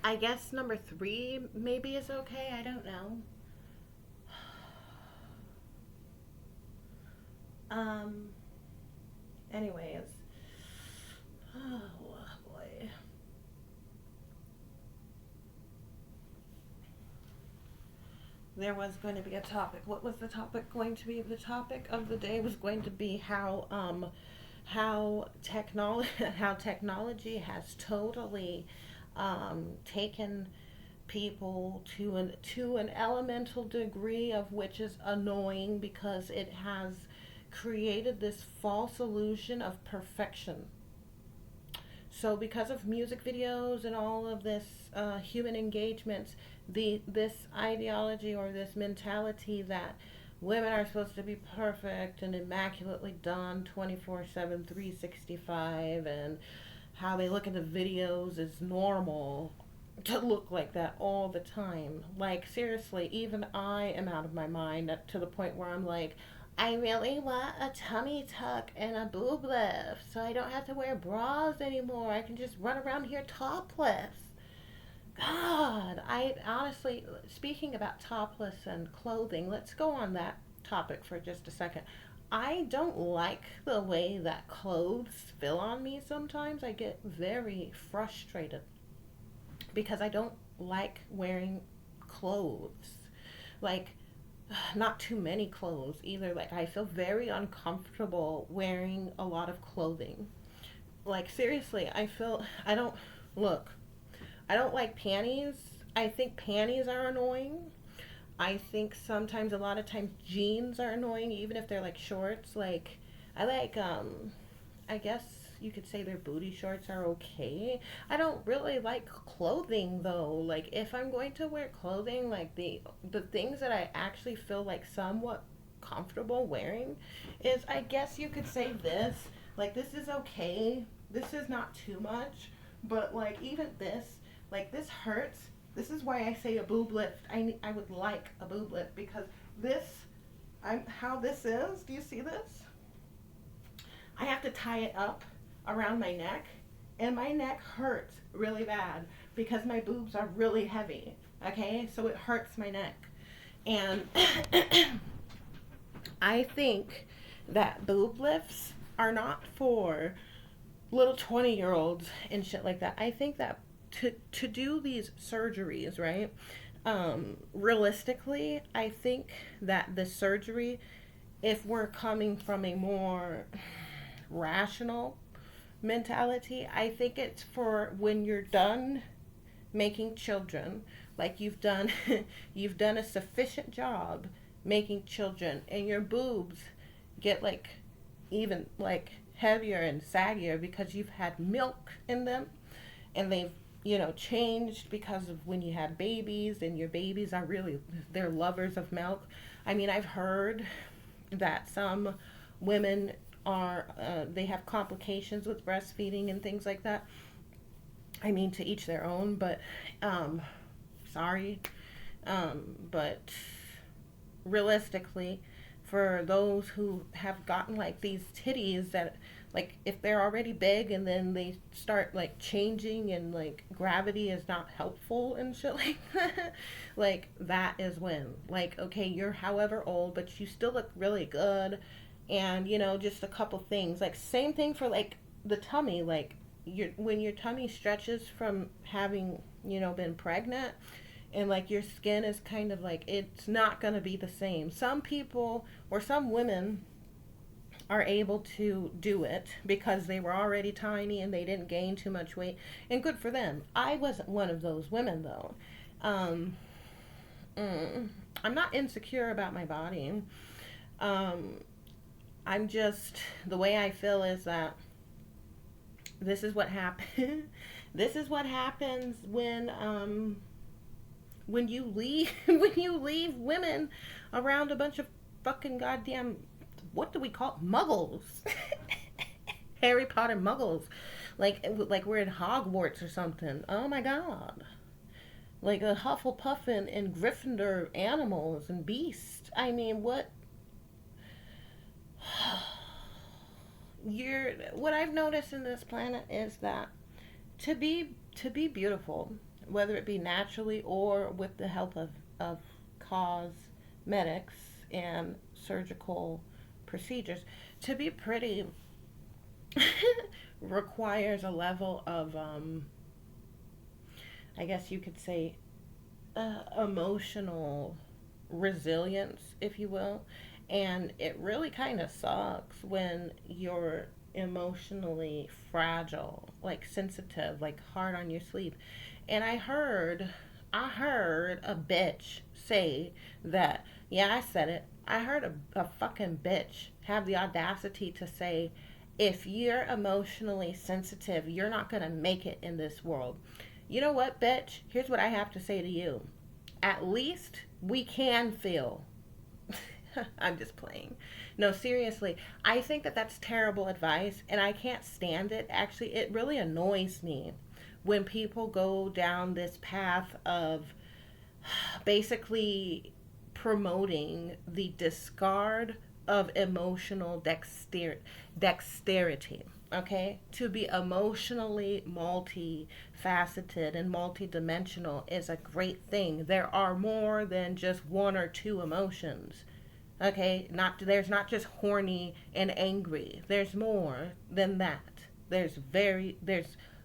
I guess number three maybe is okay. I don't know. Um. Anyways. Oh boy. There was going to be a topic. What was the topic going to be? The topic of the day was going to be how technology how technology has totally taken people to an elemental degree of which is annoying because it has created this false illusion of perfection. So because of music videos and all of this human engagements, the this ideology or this mentality that women are supposed to be perfect and immaculately done 24/7, 365, and how they look at the videos is normal to look like that all the time. Like, seriously, even I am out of my mind to the point where I'm like, I really want a tummy tuck and a boob lift so I don't have to wear bras anymore. I can just run around here topless. God, I honestly, speaking about topless and clothing, let's go on that topic for just a second. I don't like the way that clothes feel on me sometimes. I get very frustrated because I don't like wearing clothes. Like, not too many clothes either. Like, I feel very uncomfortable wearing a lot of clothing. Like, seriously, I don't, look, I don't like panties. I think panties are annoying. I think sometimes, a lot of times, jeans are annoying, even if they're like shorts. Like, I like, I guess you could say their booty shorts are okay. I don't really like clothing though. Like, if I'm going to wear clothing, like the things that I actually feel like somewhat comfortable wearing is, I guess you could say this. Like, this is okay. This is not too much, but like even this, like this hurts. This is why I say a boob lift. I would like a boob lift because this, I'm how this is. Do you see this? I have to tie it up around my neck, and my neck hurts really bad because my boobs are really heavy. Okay, so it hurts my neck. And I think that boob lifts are not for little 20-year-olds and shit like that. I think that to do these surgeries, right? Realistically, I think that the surgery, if we're coming from a more rational mentality, I think it's for when you're done making children, like you've done you've done a sufficient job making children and your boobs get like even like heavier and saggier because you've had milk in them and they've changed because of when you had babies and your babies are really they're lovers of milk. I mean, I've heard that some women are they have complications with breastfeeding and things like that. I mean, to each their own, but um, sorry, but realistically, for those who have gotten like these titties that, like, if they're already big and then they start like changing and like gravity is not helpful and shit like that, like that is when, like, okay, you're however old, but you still look really good. And just a couple things, like same thing for like the tummy, like when your tummy stretches from having been pregnant, and like your skin is kind of like, it's not going to be the same. Some people or some women are able to do it because they were already tiny and they didn't gain too much weight, and good for them. I wasn't one of those women though. um, I'm not insecure about my body. um, I'm just, the way I feel is that this is what happens. This is what happens when you leave when you leave women around a bunch of fucking goddamn, what do we call it? Muggles. Harry Potter muggles. Like we're in Hogwarts or something. Oh my god. Like a Hufflepuff and Gryffindor animals and beasts. I mean, what I've noticed in this planet is that to be beautiful, whether it be naturally or with the help of cosmetics and surgical procedures, to be pretty requires a level of, I guess you could say, emotional resilience, if you will. And it really kind of sucks when you're emotionally fragile, like sensitive, like hard on your sleeve. And I heard a bitch say that, yeah, I said it. I heard a fucking bitch have the audacity to say, if you're emotionally sensitive, you're not going to make it in this world. You know what, bitch? Here's what I have to say to you. At least we can feel. I'm just playing. No, seriously. I think that that's terrible advice and I can't stand it. Actually, it really annoys me when people go down this path of basically promoting the discard of emotional dexterity. Okay, to be emotionally multifaceted and multidimensional is a great thing. There are more than just one or two emotions. Okay, not there's not just horny and angry. There's more than that. There's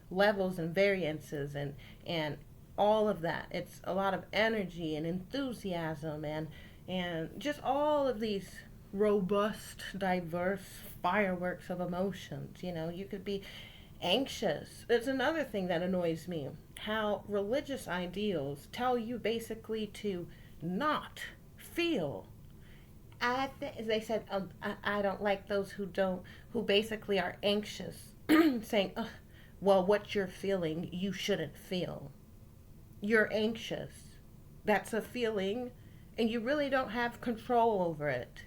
levels and variances and all of that. It's a lot of energy and enthusiasm and just all of these robust, diverse fireworks of emotions. You know, you could be anxious. It's another thing that annoys me. How religious ideals tell you basically to not feel. They said, I don't like those who basically are anxious, saying, "Ugh, well, what you're feeling, you shouldn't feel. You're anxious. That's a feeling, and you really don't have control over it."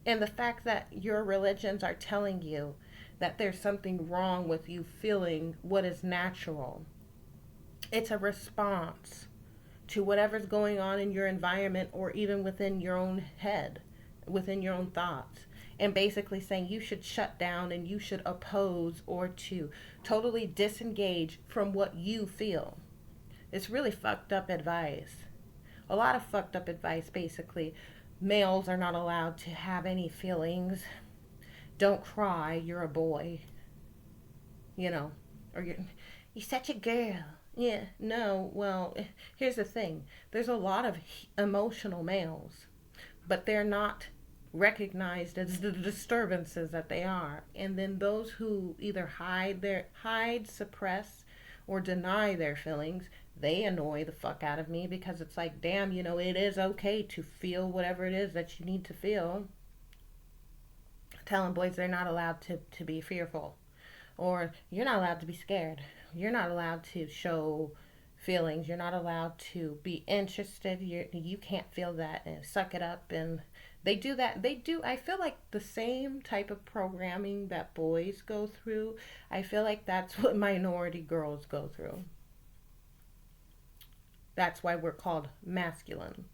And the fact that your religions are telling you that there's something wrong with you feeling what is natural, it's a response to whatever's going on in your environment or even within your own head, within your own thoughts. And basically saying you should shut down and you should oppose or to totally disengage from what you feel. It's really fucked up advice. A lot of fucked up advice, basically. Males are not allowed to have any feelings. Don't cry, you're a boy. You know, or you're such a girl. Yeah, no, well, here's the thing. There's a lot of emotional males, but they're not recognized as the disturbances that they are. And then those who either hide, suppress, or deny their feelings, they annoy the fuck out of me because it's like, damn, it is okay to feel whatever it is that you need to feel. Telling boys they're not allowed to be fearful, or you're not allowed to be scared. You're not allowed to show feelings. You're not allowed to be interested. You can't feel that and suck it up. And they do that. They do. I feel like the same type of programming that boys go through. I feel like that's what minority girls go through. That's why we're called masculine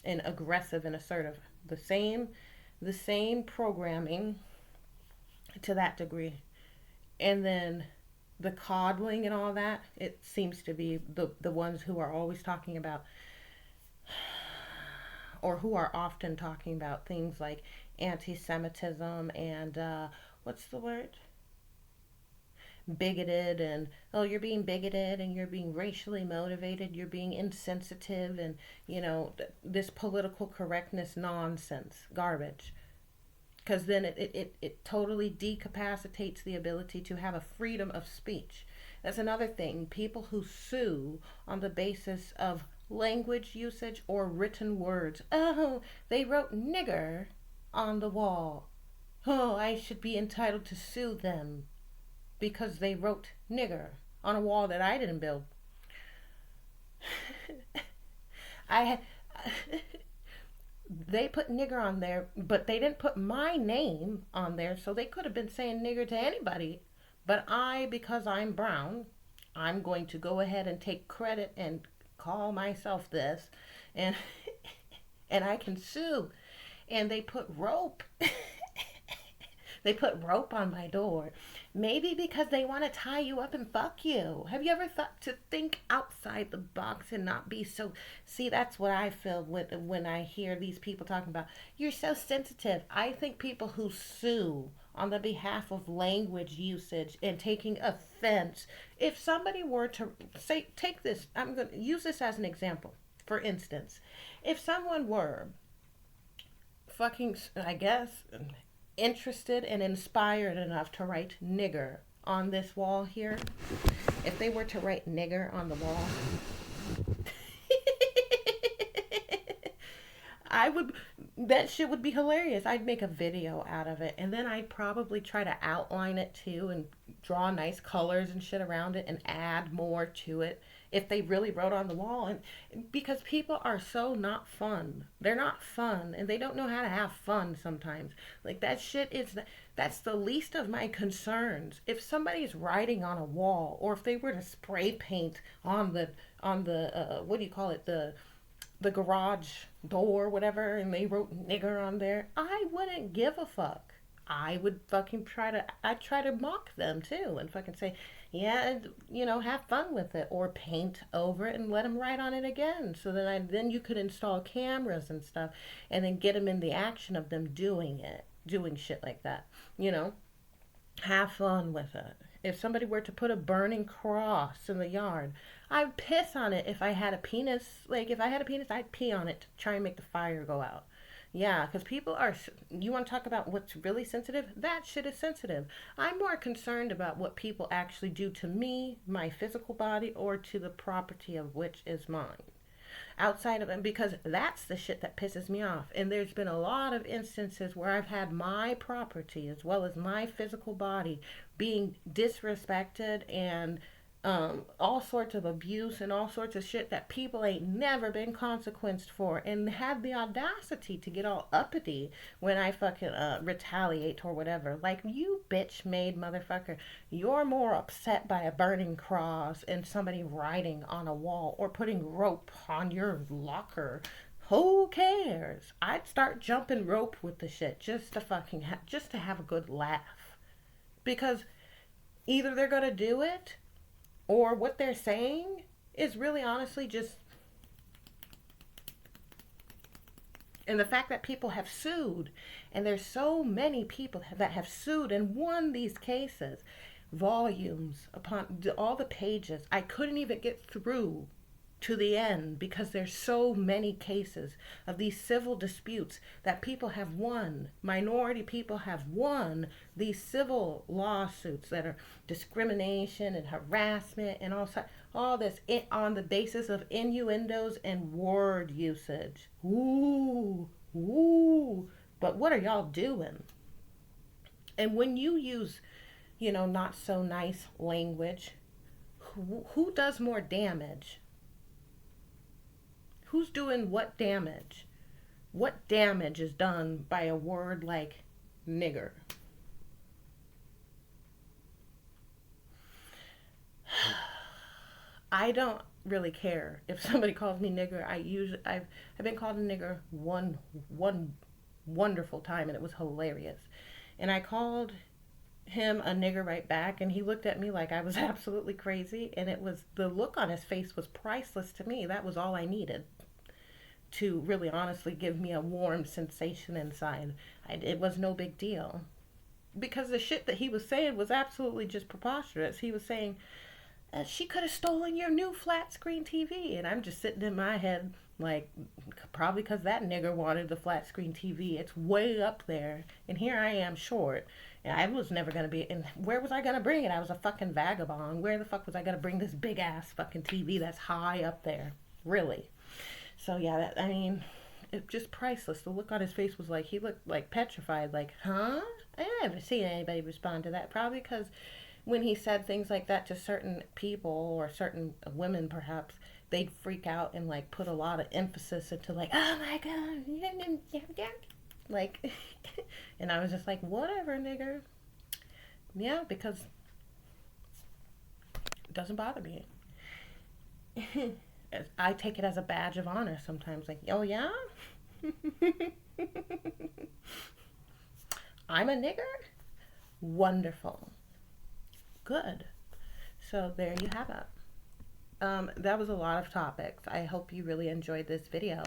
and aggressive and assertive. The same programming to that degree. And then the coddling and all that, it seems to be the ones who are always talking about, or who are often talking about things like anti-Semitism and what's the word? Bigoted, and oh, you're being bigoted and you're being racially motivated, you're being insensitive, and this political correctness nonsense garbage, because then it totally decapacitates the ability to have a freedom of speech. That's another thing. People who sue on the basis of language usage or written words. Oh, they wrote nigger on the wall. Oh, I should be entitled to sue them because they wrote nigger on a wall that I didn't build. I They put nigger on there, but they didn't put my name on there, so they could have been saying nigger to anybody. But because I'm brown, I'm going to go ahead and take credit and call myself this, and and I can sue. And they put rope They put rope on my door. Maybe because they want to tie you up and fuck you. Have you ever thought to think outside the box and not be so... See, that's what I feel when I hear these people talking about, you're so sensitive. I think people who sue on the behalf of language usage and taking offense, if somebody were to say, take this, I'm going to use this as an example. For instance, if someone were fucking, I guess, interested and inspired enough to write nigger on this wall here, if they were to write nigger on the wall, I would, that shit would be hilarious. I'd make a video out of it, and then I'd probably try to outline it too and draw nice colors and shit around it and add more to it if they really wrote on the wall. And because people are so not fun. They're not fun, and they don't know how to have fun sometimes. Like, that shit is, that's the least of my concerns. If somebody's writing on a wall, or if they were to spray paint on the what do you call it, the garage door, whatever, and they wrote nigger on there, I wouldn't give a fuck. I would fucking I'd try to mock them too and fucking say, yeah, you know, have fun with it, or paint over it and let them write on it again. So then you could install cameras and stuff and then get them in the action of them doing shit like that, you know, have fun with it. If somebody were to put a burning cross in the yard, I'd piss on it. If I had a penis, like if I had a penis, I'd pee on it to try and make the fire go out. Yeah, because people are, you want to talk about what's really sensitive? That shit is sensitive. I'm more concerned about what people actually do to me, my physical body, or to the property of which is mine. Outside of it, because that's the shit that pisses me off. And there's been a lot of instances where I've had my property as well as my physical body being disrespected, and all sorts of abuse and all sorts of shit that people ain't never been consequenced for, and had the audacity to get all uppity when I fucking retaliate or whatever. Like, you bitch made motherfucker, you're more upset by a burning cross and somebody writing on a wall or putting rope on your locker. Who cares? I'd start jumping rope with the shit just to fucking just to have a good laugh, because either they're gonna do it, or what they're saying is really honestly just... And the fact that people have sued, and there's so many people that have sued and won these cases, volumes upon all the pages, I couldn't even get through to the end because there's so many cases of these civil disputes that people have won. Minority people have won these civil lawsuits that are discrimination and harassment and all this on the basis of innuendos and word usage. Ooh, ooh. But what are y'all doing? And when you use, you know, not so nice language, who does more damage? Who's doing what damage? What damage is done by a word like nigger? I don't really care if somebody calls me nigger. I've been called a nigger one wonderful time, and it was hilarious. And I called him a nigger right back, and he looked at me like I was absolutely crazy, and it was, the look on his face was priceless to me. That was all I needed to really honestly give me a warm sensation inside. It was no big deal, because the shit that he was saying was absolutely just preposterous. He was saying, she could have stolen your new flat screen TV. And I'm just sitting in my head like, probably because that nigger wanted the flat screen TV. It's way up there. And here I am short. And I was never going to be, and where was I going to bring it? I was a fucking vagabond. Where the fuck was I going to bring this big ass fucking TV that's high up there? Really? So yeah, I mean, it's just priceless. The look on his face was like, he looked like petrified, like, huh? I haven't seen anybody respond to that. Probably because when he said things like that to certain people, or certain women perhaps, they'd freak out and like put a lot of emphasis into like, oh my god, like, and I was just like, whatever, nigger. Yeah, because it doesn't bother me. I take it as a badge of honor sometimes, like, oh yeah? I'm a nigger? Wonderful. Good. So there you have it. That was a lot of topics. I hope you really enjoyed this video.